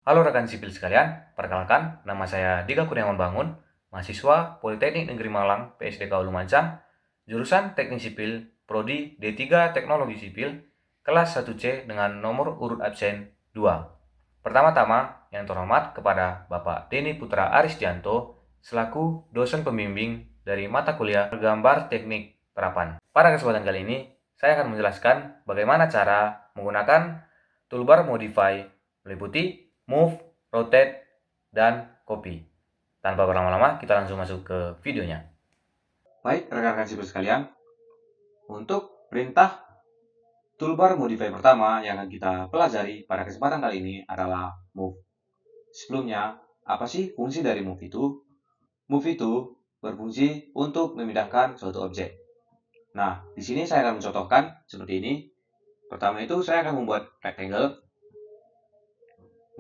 Halo rekan sipil sekalian, perkenalkan nama saya Dika Kurniawan Bangun, mahasiswa Politeknik Negeri Malang, PSDK Lumajang, jurusan Teknik Sipil, Prodi D3 Teknologi Sipil, kelas 1C dengan nomor urut absen 2. Pertama-tama, yang terhormat kepada Bapak Denny Putra Aristianto, selaku dosen pembimbing dari mata kuliah Gambar Teknik Terapan. Pada kesempatan kali ini, saya akan menjelaskan bagaimana cara menggunakan toolbar Modify meliputi Move, Rotate, dan Copy. Tanpa berlama-lama, kita langsung masuk ke videonya. Baik, rekan-rekan sipil sekalian, untuk perintah toolbar Modify pertama yang akan kita pelajari pada kesempatan kali ini adalah Move. Sebelumnya, apa sih fungsi dari Move itu? Move itu berfungsi untuk memindahkan suatu objek. Nah, di sini saya akan mencontohkan seperti ini. Pertama itu saya akan membuat rectangle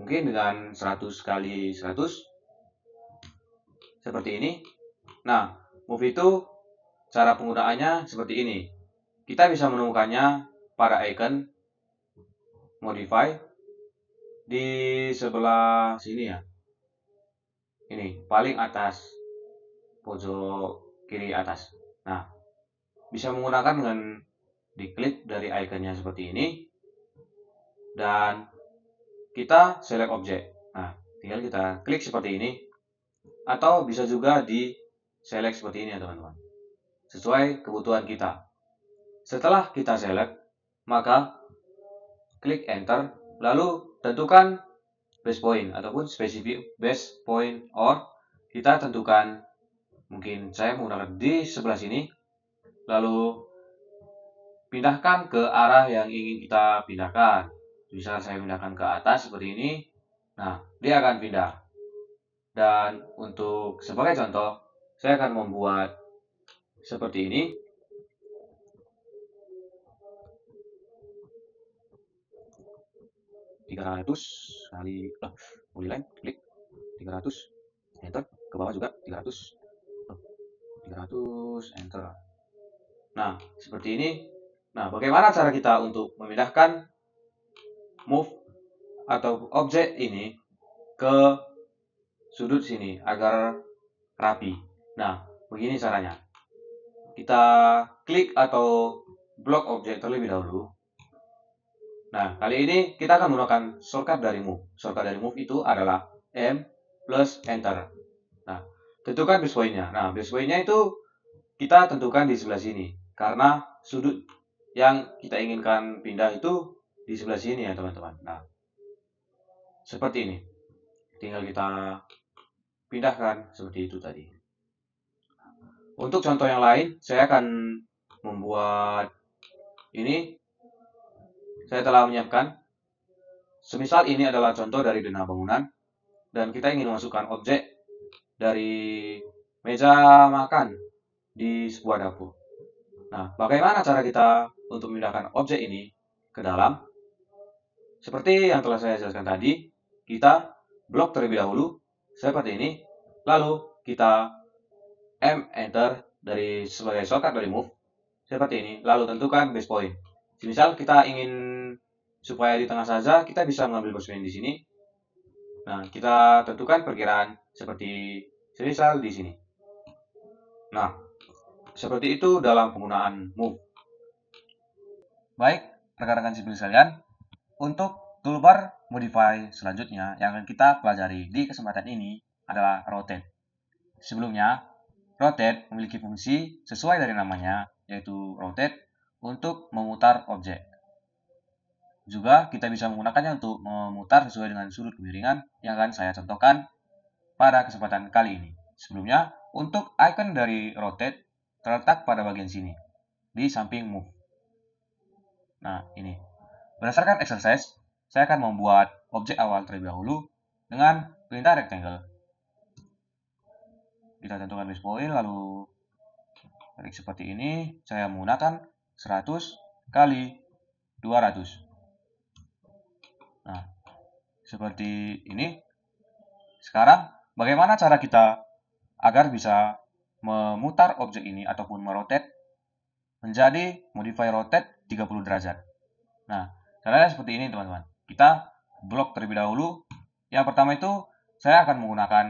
mungkin dengan 100 kali 100 seperti ini. Nah, move itu cara penggunaannya seperti ini. Kita bisa menemukannya pada icon modify di sebelah sini ya. Ini paling atas pojok kiri atas. Nah, bisa menggunakan dengan diklik dari iconnya seperti ini dan kita select objek. Nah, tinggal kita klik seperti ini atau bisa juga di select seperti ini ya teman-teman. Sesuai kebutuhan kita. Setelah kita select, maka klik enter, lalu tentukan base point ataupun specific base point or kita tentukan mungkin saya menggunakan di sebelah sini, lalu pindahkan ke arah yang ingin kita pindahkan. Misal saya pindahkan ke atas seperti ini, nah dia akan pindah. Dan untuk sebagai contoh, saya akan membuat seperti ini. Tiga ratus kali mulai klik 300 enter, ke bawah juga 300 enter. Nah, seperti ini. Nah, bagaimana cara kita untuk memindahkan move atau objek ini ke sudut sini agar rapi? Nah, begini caranya. Kita klik atau blok objek terlebih dahulu. Nah, kali ini kita akan menggunakan shortcut dari move. Shortcut dari move itu adalah M plus enter. Nah, tentukan base point-nya. Nah, base point-nya itu kita tentukan di sebelah sini. Karena sudut yang kita inginkan pindah itu di sebelah sini ya teman-teman. Nah, seperti ini. Tinggal kita pindahkan seperti itu tadi. Untuk contoh yang lain, saya akan membuat ini. Saya telah menyiapkan. Semisal ini adalah contoh dari denah bangunan. Dan kita ingin memasukkan objek dari meja makan di sebuah dapur. Nah, bagaimana cara kita untuk memindahkan objek ini ke dalam? Seperti yang telah saya jelaskan tadi, kita blok terlebih dahulu seperti ini, lalu kita M enter dari sebagai shortcut dari move seperti ini, lalu tentukan base point. Misal kita ingin supaya di tengah saja, kita bisa mengambil base point di sini. Nah, kita tentukan perkiraan seperti semisal di sini. Nah, seperti itu dalam penggunaan move. Baik, rekan-rekan sipil sekalian, untuk toolbar modify selanjutnya yang akan kita pelajari di kesempatan ini adalah rotate. Sebelumnya, rotate memiliki fungsi sesuai dari namanya, yaitu rotate untuk memutar objek. Juga kita bisa menggunakannya untuk memutar sesuai dengan sudut kemiringan yang akan saya contohkan pada kesempatan kali ini. Sebelumnya, untuk icon dari rotate terletak pada bagian sini, di samping move. Nah, ini. Berdasarkan exercise, saya akan membuat objek awal terlebih dahulu dengan perintah rectangle. Kita tentukan base point, lalu klik seperti ini. Saya menggunakan 100 kali 200. Nah, seperti ini. Sekarang, bagaimana cara kita agar bisa memutar objek ini ataupun merotate menjadi modify rotate 30 derajat. Nah, caranya seperti ini teman-teman. Kita blok terlebih dahulu Yang pertama itu saya akan menggunakan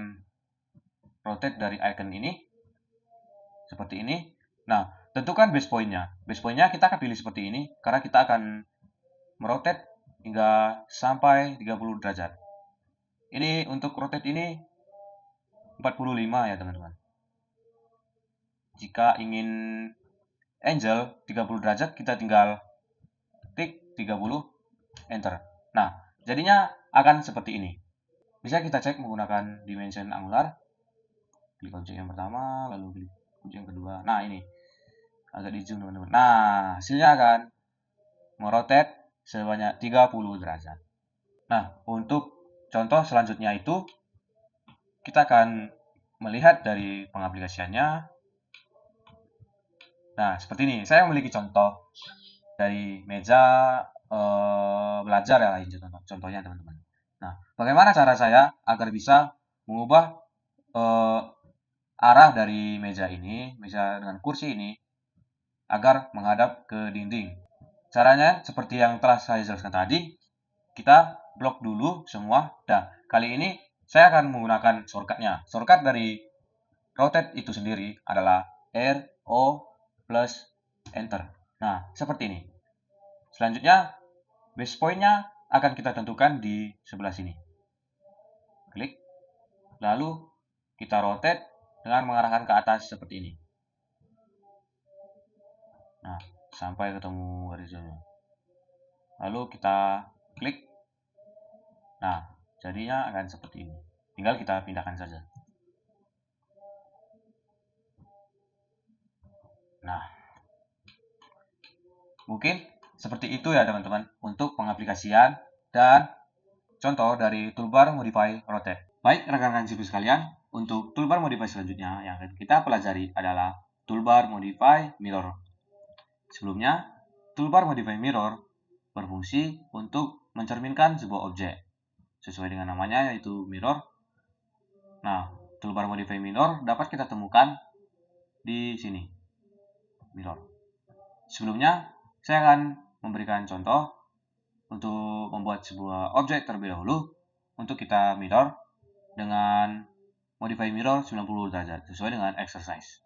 rotate dari icon ini seperti ini. Nah, tentukan base point-nya. Base point-nya kita akan pilih seperti ini karena kita akan merotate hingga sampai 30 derajat. Ini untuk rotate ini 45 ya teman-teman. Jika ingin angle 30 derajat, kita tinggal klik 30, enter. Nah, jadinya akan seperti ini. Bisa kita cek menggunakan dimension angular. Klik objek yang pertama, lalu klik objek yang kedua. Nah, ini agak di zoom teman-teman. Nah, hasilnya akan merotate sebanyak 30 derajat. Nah, untuk contoh selanjutnya itu kita akan melihat dari pengaplikasiannya. Nah, seperti ini. Saya memiliki contoh dari meja belajar ya, contohnya teman-teman. Nah, bagaimana cara saya agar bisa mengubah arah dari meja dengan kursi ini, agar menghadap ke dinding? Caranya seperti yang telah saya jelaskan tadi, kita blok dulu semua. Nah, kali ini saya akan menggunakan shortcut-nya. Shortcut dari rotate itu sendiri adalah R-O plus Enter. Nah, seperti ini. Selanjutnya, base point-nya akan kita tentukan di sebelah sini. Klik. Lalu, kita rotate dengan mengarahkan ke atas seperti ini. Nah, sampai ketemu garisnya. Lalu kita klik. Nah, jadinya akan seperti ini. Tinggal kita pindahkan saja. Nah, mungkin seperti itu ya teman-teman untuk pengaplikasian dan contoh dari toolbar Modify Rotate. Baik rekan-rekan sipil sekalian, untuk toolbar Modify selanjutnya yang akan kita pelajari adalah toolbar Modify Mirror. Sebelumnya, toolbar Modify Mirror berfungsi untuk mencerminkan sebuah objek sesuai dengan namanya, yaitu mirror. Nah, toolbar Modify Mirror dapat kita temukan di sini, mirror. Sebelumnya, saya akan memberikan contoh untuk membuat sebuah objek terlebih dahulu untuk kita mirror dengan modify mirror 90 derajat sesuai dengan exercise.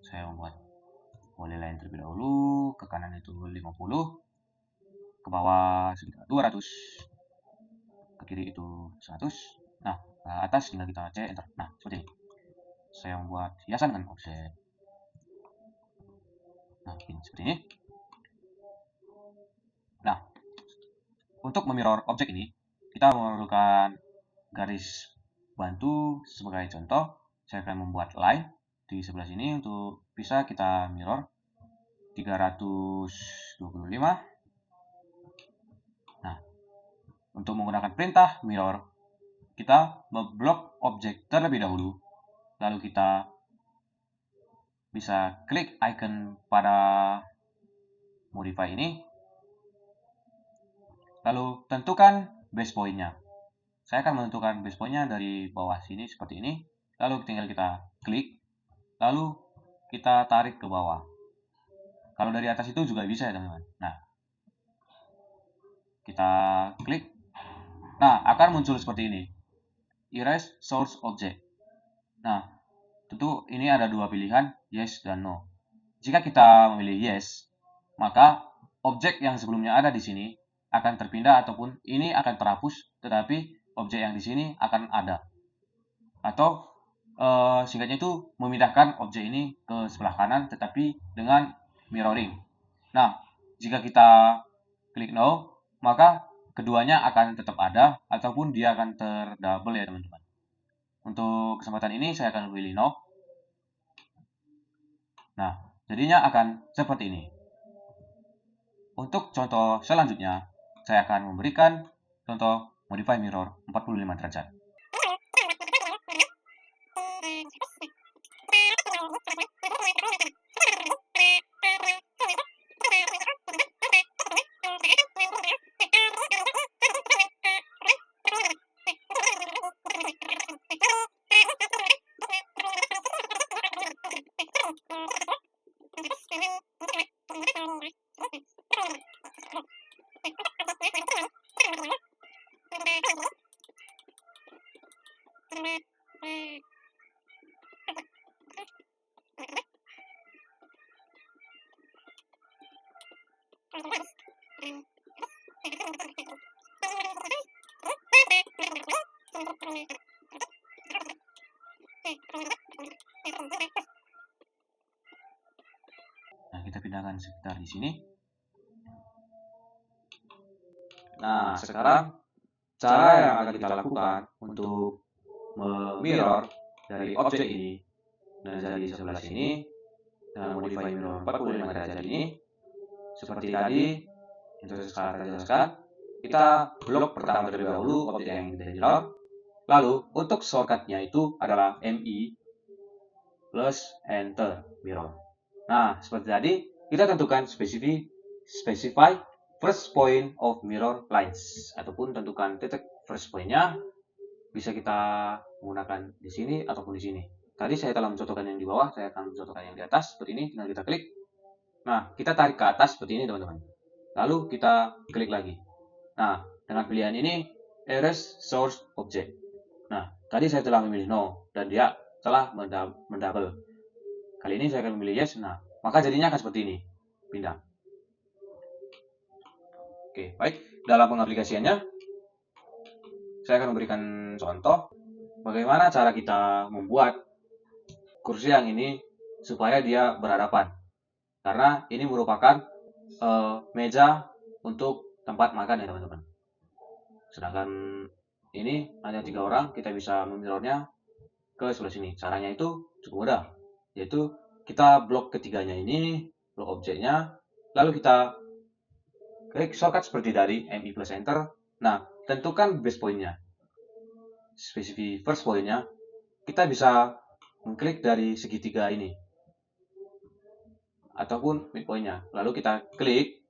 Saya membuat polyline terlebih dahulu, ke kanan itu 50, ke bawah sekitar 200, ke kiri itu 100. Nah, ke atas tinggal kita C, enter. Nah, seperti ini. Saya membuat hiasan dengan offset. Nah, seperti ini. Nah, untuk memirror objek ini, kita memerlukan garis bantu sebagai contoh. Saya akan membuat line di sebelah sini untuk bisa kita mirror 325. Nah, untuk menggunakan perintah mirror, kita memblok objek terlebih dahulu, lalu kita bisa klik icon pada modify ini, lalu tentukan base point-nya. Saya akan menentukan base point-nya dari bawah sini seperti ini, lalu tinggal kita klik, lalu kita tarik ke bawah. Kalau dari atas itu juga bisa ya teman-teman. Nah, kita klik. Nah, akan muncul seperti ini. Erase source object. Nah, tentu ini ada dua pilihan, yes dan no. Jika kita memilih yes, maka objek yang sebelumnya ada di sini akan terpindah ataupun ini akan terhapus, tetapi objek yang di sini akan ada. Atau singkatnya itu memindahkan objek ini ke sebelah kanan tetapi dengan mirroring. Nah, jika kita klik no, maka keduanya akan tetap ada ataupun dia akan terdouble ya teman-teman. Untuk kesempatan ini saya akan pilih no. Nah, jadinya akan seperti ini. Untuk contoh selanjutnya, saya akan memberikan contoh modify mirror 45 derajat. Nah, kita pindahkan sekitar di sini. Nah, sekarang cara yang akan kita lakukan untuk mirror dari objek ini menjadi sebelah sini dengan modify mirror 45 derajat ini, seperti tadi yang saya jelaskan, kita blok pertama terlebih dahulu objek yang ingin kita mirror. Lalu untuk shortcutnya itu adalah MI plus enter mirror. Nah, seperti tadi kita tentukan specify first point of mirror lines, ataupun tentukan titik first point-nya. Bisa kita menggunakan di sini ataupun di sini. Tadi saya telah mencontohkan yang di bawah, saya akan mencontohkan yang di atas seperti ini. Tinggal kita klik. Nah, kita tarik ke atas seperti ini, teman-teman. Lalu kita klik lagi. Nah, dengan pilihan ini erase source object. Nah, tadi saya telah memilih no dan dia telah mendouble. Kali ini saya akan memilih yes. Nah, maka jadinya akan seperti ini. Pindah. Oke, baik. Dalam pengaplikasiannya, saya akan memberikan contoh bagaimana cara kita membuat kursi yang ini supaya dia berhadapan. Karena ini merupakan meja untuk tempat makan ya teman-teman. Sedangkan ini hanya 3 orang, kita bisa memirrornya ke sebelah sini. Caranya itu cukup mudah, yaitu kita blok ketiganya ini, blok objeknya, lalu kita klik shortcut seperti tadi, MI plus enter. Nah, tentukan base point-nya, specify first point-nya. Kita bisa mengklik dari segitiga ini ataupun midpoint-nya, lalu kita klik,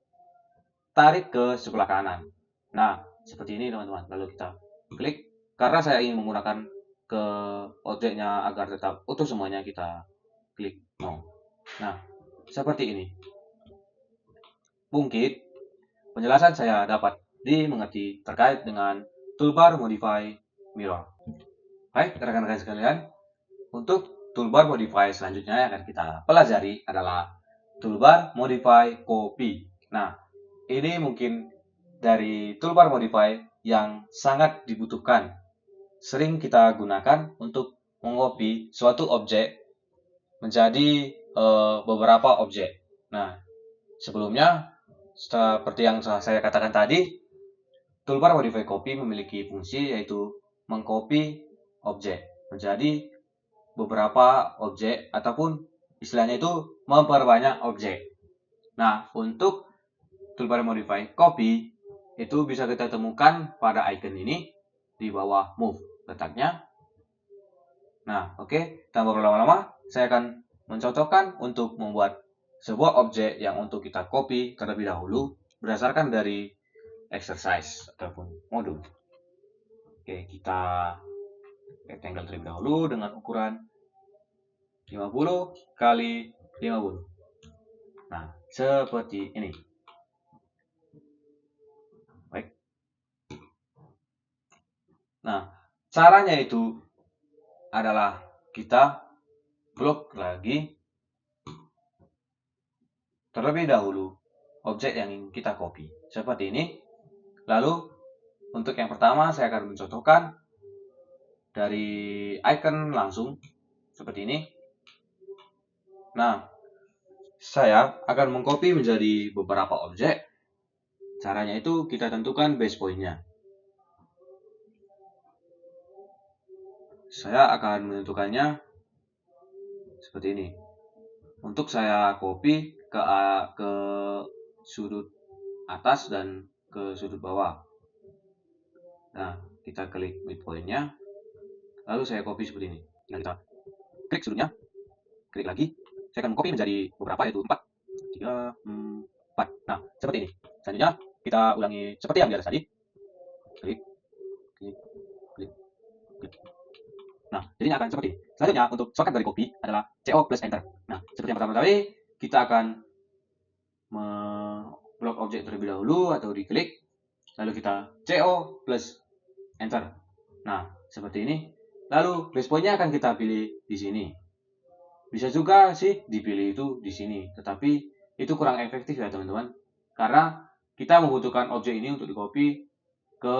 tarik ke sebelah kanan. Nah, seperti ini teman-teman. Lalu kita klik, karena saya ingin menggunakan ke objeknya agar tetap utuh semuanya, kita klik no. Nah, seperti ini. Mungkin penjelasan saya dapat dimengerti terkait dengan toolbar modify mirror. Baik, rekan-rekan sekalian, untuk toolbar modify selanjutnya yang akan kita pelajari adalah toolbar modify copy. Nah, ini mungkin dari toolbar modify yang sangat dibutuhkan. Sering kita gunakan untuk mengcopy suatu objek menjadi beberapa objek. Nah, sebelumnya seperti yang saya katakan tadi, toolbar modify copy memiliki fungsi yaitu mengcopy objek menjadi beberapa objek ataupun istilahnya itu memperbanyak objek. Nah, untuk toolbar modify copy itu bisa kita temukan pada icon ini di bawah move letaknya. Nah, oke, tanpa berlama-lama saya akan mencontohkan untuk membuat sebuah objek yang untuk kita copy terlebih dahulu berdasarkan dari exercise ataupun modul. Oke, kita rectangle terlebih dahulu dengan ukuran 50 kali 50. Nah, seperti ini. Baik. Nah, caranya itu adalah kita blok lagi terlebih dahulu objek yang ingin kita copy. Seperti ini. Lalu, untuk yang pertama saya akan mencontohkan dari icon langsung seperti ini. Nah, saya akan mengcopy menjadi beberapa objek. Caranya itu kita tentukan base point-nya. Saya akan menentukannya seperti ini. Untuk saya copy ke sudut atas dan ke sudut bawah. Nah, kita klik midpoint-nya. Lalu saya copy seperti ini. Nah, kita klik sudutnya. Klik lagi. Saya akan copy menjadi beberapa, yaitu 4, 3, 4. Nah, seperti ini. Selanjutnya, kita ulangi seperti yang di atas tadi. Klik, klik, klik, klik. Nah, jadinya akan seperti ini. Selanjutnya, untuk shortcut dari copy adalah CO plus enter. Nah, seperti yang pertama tadi, kita akan memblok objek terlebih dahulu atau diklik. Lalu kita CO plus enter. Nah, seperti ini. Lalu base point-nya akan kita pilih di sini. Bisa juga sih dipilih itu di sini, tetapi itu kurang efektif ya teman-teman. Karena kita membutuhkan objek ini untuk di-copy ke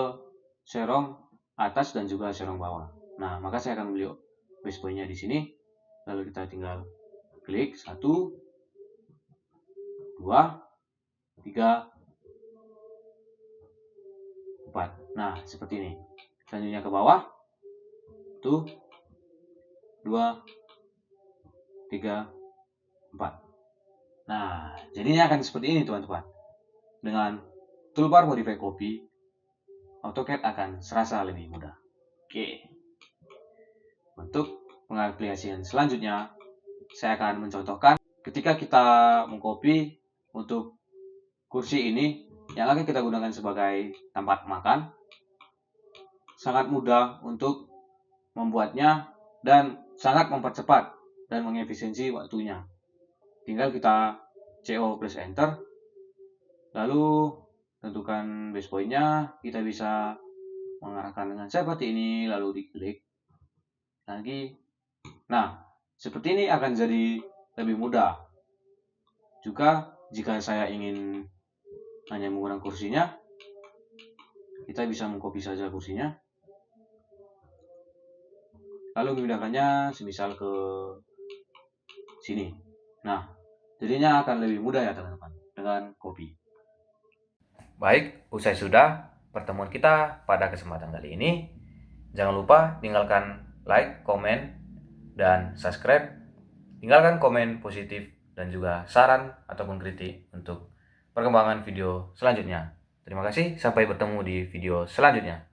serong atas dan juga serong bawah. Nah, maka saya akan beli base point-nya di sini. Lalu kita tinggal klik 1, 2, 3, 4. Nah, seperti ini. Selanjutnya ke bawah. 1, 2, 3, 4. Nah, jadinya akan seperti ini teman-teman. Dengan toolbar modify copy, AutoCAD akan serasa lebih mudah. Oke. Untuk pengaplikasian selanjutnya, saya akan mencontohkan ketika kita mengcopy untuk kursi ini yang akan kita gunakan sebagai tempat makan. Sangat mudah untuk membuatnya dan sangat mempercepat dan mengefisiensi waktunya. Tinggal kita CO plus enter, lalu tentukan base point-nya. Kita bisa mengarahkan dengan seperti ini, lalu diklik lagi. Nah, seperti ini akan jadi lebih mudah. Juga jika saya ingin hanya menggunakan kursinya, kita bisa mengcopy saja kursinya, lalu memindahkannya semisal ke sini. Nah, jadinya akan lebih mudah ya teman-teman dengan copy. Baik, usai sudah pertemuan kita pada kesempatan kali ini. Jangan lupa tinggalkan like, komen, dan subscribe. Tinggalkan komen positif dan juga saran ataupun kritik untuk perkembangan video selanjutnya. Terima kasih, sampai bertemu di video selanjutnya.